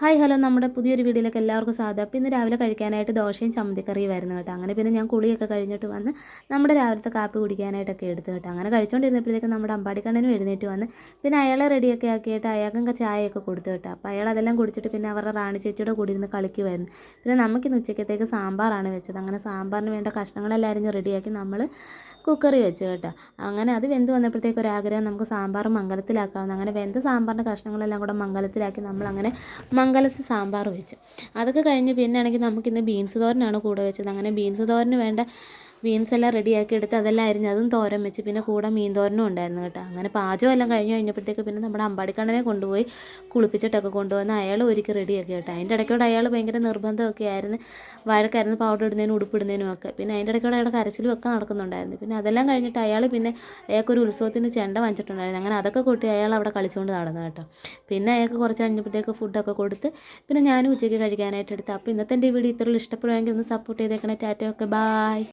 Hi hello നമ്മുടെ പുതിയൊരു വീഡിയോയിലേക്ക് എല്ലാവർക്കും സ്വാഗതം. അപ്പോൾ ഇന്ന് രാവിലെ കഴിക്കാനായിട്ട് ദോശയും ചമ്മന്തിക്കറിയുമായിരുന്നു കേട്ടോ. അങ്ങനെ പിന്നെ ഞാൻ കുളിയൊക്കെ കഴിഞ്ഞിട്ട് വന്ന് നമ്മുടെ രാവിലത്തെ കാപ്പി കുടിക്കാനായിട്ടൊക്കെ എടുത്തു കേട്ടോ. അങ്ങനെ കഴിച്ചുകൊണ്ടിരുന്നപ്പോഴത്തേക്കും നമ്മുടെ അമ്പാടിക്കണ്ണനും എഴുന്നേറ്റ് വന്ന് പിന്നെ അയാളെ റെഡിയൊക്കെ ആക്കിയിട്ട് അയാൾക്കൊക്കെ ചായയൊക്കെ കൊടുത്തു കേട്ടോ. അപ്പോൾ അയാൾ അതെല്ലാം കുടിച്ചിട്ട് പിന്നെ അവരുടെ റാണി ചേച്ചിയുടെ കൂടി ഇരുന്ന് കളിക്കുമായിരുന്നു. പിന്നെ നമുക്കിന്ന് ഉച്ചക്കത്തേക്ക് സാമ്പാറാണ് വെച്ചത്. അങ്ങനെ സാമ്പാറിന് വേണ്ട കഷ്ണങ്ങളെല്ലാം അരിഞ്ഞ് റെഡിയാക്കി നമ്മൾ കുക്കറി വെച്ച് കേട്ടോ. അങ്ങനെ അത് വെന്ത് വന്നപ്പോഴത്തേക്ക് ഒരാഗ്രഹം നമുക്ക് സാമ്പാർ മംഗലത്തിലാക്കാമെന്ന്. അങ്ങനെ വെന്ത സാമ്പാറിൻ്റെ കഷ്ണങ്ങളെല്ലാം കൂടെ മംഗലത്തിലാക്കി നമ്മളങ്ങനെ മംഗലത്ത് സാമ്പാർ വെച്ച്. അതൊക്കെ കഴിഞ്ഞ് പിന്നെ ആണെങ്കിൽ നമുക്കിന്ന് ബീൻസ് തോരനാണ് കൂടെ വെച്ചത്. അങ്ങനെ ബീൻസ് തോരന് വേണ്ട ബീൻസ് എല്ലാം റെഡിയാക്കി എടുത്ത് അതെല്ലാം അരിഞ്ഞ് അതും തോരൻ വെച്ച്. പിന്നെ കൂടെ മീൻ തോരനും ഉണ്ടായിരുന്നു കേട്ടോ. അങ്ങനെ പാചകം എല്ലാം കഴിഞ്ഞപ്പോഴത്തേക്ക് പിന്നെ നമ്മുടെ അമ്പാടിക്കണ്ണനെ കൊണ്ടുപോയി കുളിപ്പിച്ചിട്ടൊക്കെ കൊണ്ടുവന്ന് അയാൾ ഒരുക്കി റെഡിയാക്കി കേട്ടോ. അതിൻ്റെ ഇടയ്ക്കൂടെ അയാൾ ഭയങ്കര നിർബന്ധമൊക്കെ ആയിരുന്നു, വഴക്കായിരുന്നു, പൗഡർ ഇടുന്നതിനും ഉടുപ്പിടുന്നതിനും ഒക്കെ. പിന്നെ അതിൻ്റെ ഇടയ്ക്കൂടെ അയാളുടെ കരച്ചിലും ഒക്കെ നടക്കുന്നുണ്ടായിരുന്നു. പിന്നെ അതെല്ലാം കഴിഞ്ഞിട്ട് അയാൾ അയാൾക്കൊരു ഉത്സവത്തിന് ചെണ്ട വാങ്ങിച്ചിട്ടുണ്ടായിരുന്നു. അങ്ങനെ അതൊക്കെ കൂട്ടി അയാൾ അവിടെ കളിച്ചുകൊണ്ട് നടന്നു കേട്ടോ. പിന്നെ അയാൾക്ക് കുറച്ച് കഴിഞ്ഞപ്പോഴത്തേക്ക് ഫുഡൊക്കെ കൊടുത്ത് പിന്നെ ഞാനും ഉച്ചയ്ക്ക് കഴിക്കാനായിട്ട് എടുത്ത്. അപ്പോൾ ഇന്നത്തെ എൻ്റെ വീഡിയോ ഇത്രയും ഇഷ്ടപ്പെടുവാണെങ്കിൽ ഒന്ന് സപ്പോർട്ട് ചെയ്തേക്കണേ. Tata, okay, bye.